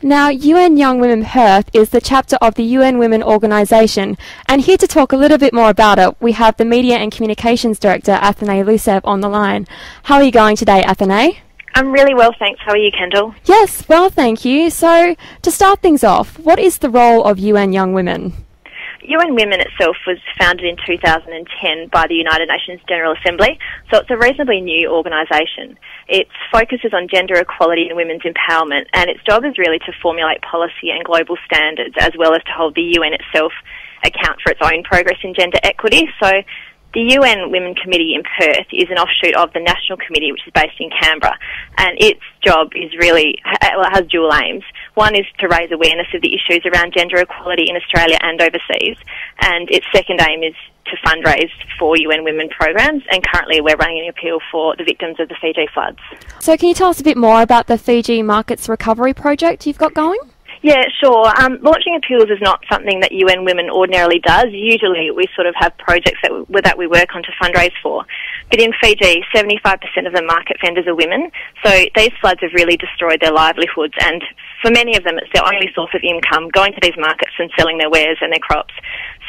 Now, UN Young Women Perth is the chapter of the UN Women organisation, and here to talk a little bit more about it, we have the Media and Communications Director, Athanae Lucev, on the line. How are you going today, Athanae? I'm really well, thanks. How are you, Kendall? Yes, well, thank you. So, to start things off, what is the role of UN Young Women? UN Women itself was founded in 2010 by the United Nations General Assembly, so it's a reasonably new organisation. Its focus is on gender equality and women's empowerment, and its job is really to formulate policy and global standards, as well as to hold the UN itself account for its own progress in gender equity. So the UN Women Committee in Perth is an offshoot of the National Committee, which is based in Canberra, and its job is really, well, it has dual aims. One is to raise awareness of the issues around gender equality in Australia and overseas, and its second aim is to fundraise for UN Women programs, and currently we're running an appeal for the victims of the Fiji floods. So can you tell us a bit more about the Fiji Markets Recovery project you've got going? Yeah, sure. Launching appeals is not something that UN Women ordinarily does. Usually we sort of have projects that we work on to fundraise for. But in Fiji, 75% of the market vendors are women, so these floods have really destroyed their livelihoods, and for many of them it's their only source of income, going to these markets and selling their wares and their crops.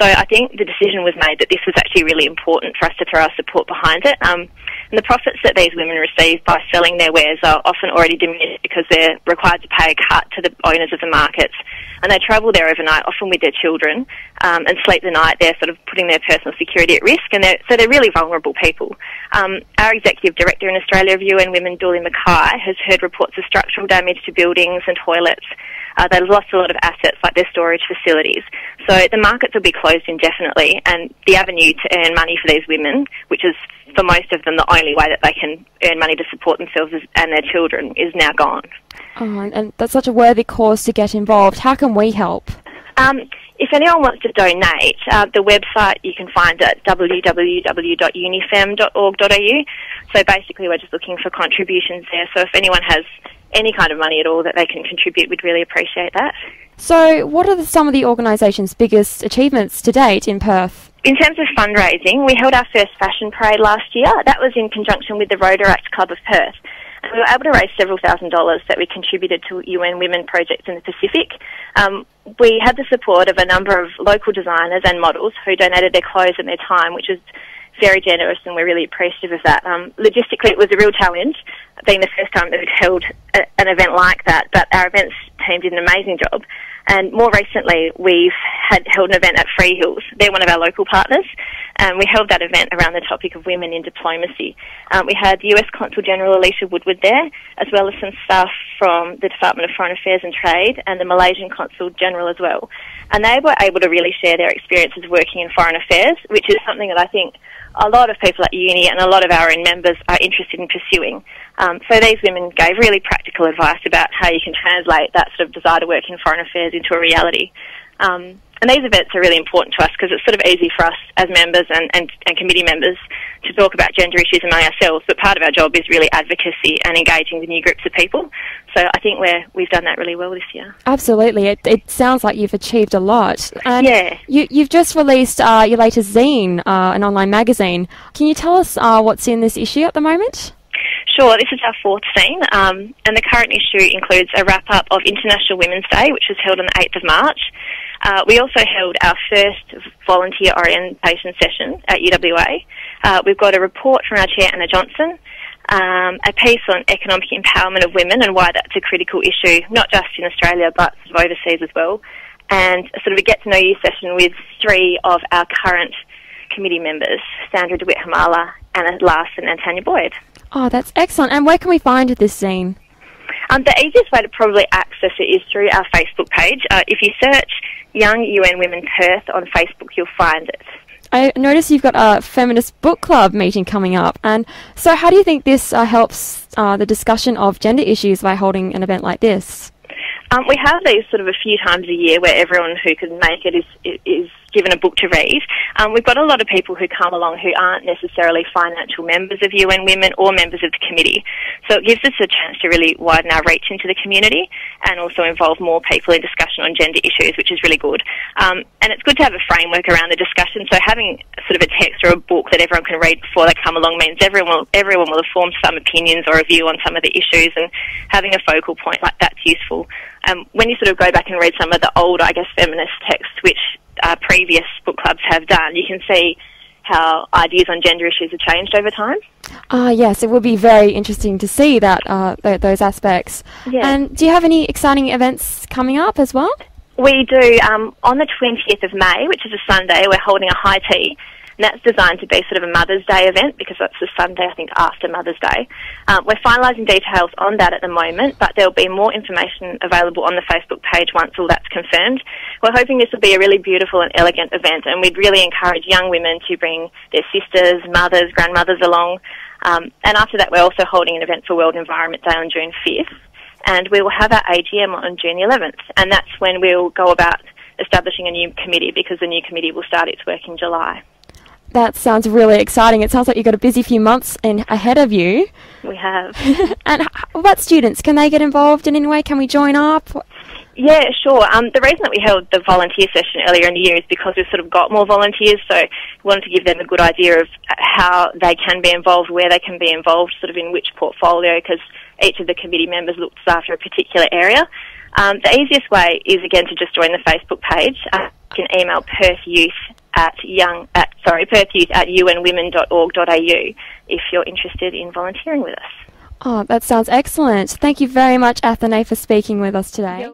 So I think the decision was made that this was actually really important for us to throw our support behind it. And the profits that these women receive by selling their wares are often already diminished because they're required to pay a cut to the owners of the markets. And they travel there overnight, often with their children, and sleep the night. They're sort of putting their personal security at risk, and they're really vulnerable people. Our Executive Director in Australia of UN Women, Dooly Mackay, has heard reports of structural damage to buildings and toilets. They've lost a lot of assets like their storage facilities. So the markets will be closed indefinitely, and the avenue to earn money for these women, which is for most of them the only way that they can earn money to support themselves and their children, is now gone. Oh, and that's such a worthy cause to get involved. How can we help? If anyone wants to donate, the website you can find at www.unifem.org.au. So basically we're just looking for contributions there. So if anyone has any kind of money at all that they can contribute, we'd really appreciate that. So what are some of the organisation's biggest achievements to date in Perth? In terms of fundraising, we held our first fashion parade last year. That was in conjunction with the Rotaract Club of Perth. And we were able to raise several $1,000s that we contributed to UN Women projects in the Pacific. We had the support of a number of local designers and models who donated their clothes and their time, which was very generous, and we're really appreciative of that. Logistically, it was a real challenge, being the first time that we'd held an event like that, but our events team did an amazing job. And more recently, we've held an event at Freehills. They're one of our local partners, and we held that event around the topic of women in diplomacy. We had the US Consul General Alicia Woodward there, as well as some staff from the Department of Foreign Affairs and Trade and the Malaysian Consul General as well. And they were able to really share their experiences working in foreign affairs, which is something that I think a lot of people at uni and a lot of our own members are interested in pursuing. So these women gave really practical advice about how you can translate that sort of desire to work in foreign affairs into a reality. And these events are really important to us because it's sort of easy for us as members and committee members to talk about gender issues among ourselves, but part of our job is really advocacy and engaging with new groups of people. So I think we've done that really well this year. Absolutely. It sounds like you've achieved a lot. And yeah. You've just released your latest zine, an online magazine. Can you tell us what's in this issue at the moment? Sure, this is our fourth zine, and the current issue includes a wrap-up of International Women's Day, which was held on the 8th of March. We also held our first volunteer orientation session at UWA. We've got a report from our chair, Anna Johnson, a piece on economic empowerment of women and why that's a critical issue, not just in Australia but overseas as well, and a sort of a get-to-know-you session with three of our current committee members, Sandra DeWitt-Hamala, Anna Larson and Tanya Boyd. Oh, that's excellent. And where can we find this zine? The easiest way to probably access it is through our Facebook page. If you search Young UN Women Perth on Facebook, you'll find it. I notice you've got a feminist book club meeting coming up. And so how do you think this helps the discussion of gender issues by holding an event like this? We have these sort of a few times a year where everyone who can make it is given a book to read. We've got a lot of people who come along who aren't necessarily financial members of UN Women or members of the committee. So it gives us a chance to really widen our reach into the community and also involve more people in discussion on gender issues, which is really good. And it's good to have a framework around the discussion. So having sort of a text or a book that everyone can read before they come along means everyone will have formed some opinions or a view on some of the issues, and having a focal point like that's useful. when you sort of go back and read some of the old, I guess, feminist texts which previous book clubs have done, you can see how ideas on gender issues have changed over time. Yes, it would be very interesting to see that those aspects. Yeah. And do you have any exciting events coming up as well? We do. On the 20th of May, which is a Sunday, we're holding a high tea, and that's designed to be sort of a Mother's Day event because that's the Sunday, I think, after Mother's Day. We're finalising details on that at the moment, but there'll be more information available on the Facebook page once all that's confirmed. We're hoping this will be a really beautiful and elegant event, and we'd really encourage young women to bring their sisters, mothers, grandmothers along. And after that, we're also holding an event for World Environment Day on June 5th, and we will have our AGM on June 11th, and that's when we'll go about establishing a new committee because the new committee will start its work in July. That sounds really exciting. It sounds like you've got a busy few months ahead of you. We have. And what about students? Can they get involved in any way? Can we join up? Yeah, sure. The reason that we held the volunteer session earlier in the year is because we've sort of got more volunteers, so we wanted to give them a good idea of how they can be involved, where they can be involved, sort of in which portfolio, because each of the committee members looks after a particular area. The easiest way is, again, to just join the Facebook page. You can email perthyouth@unwomen.org.au if you're interested in volunteering with us. Oh, that sounds excellent. Thank you very much, Athanae, for speaking with us today.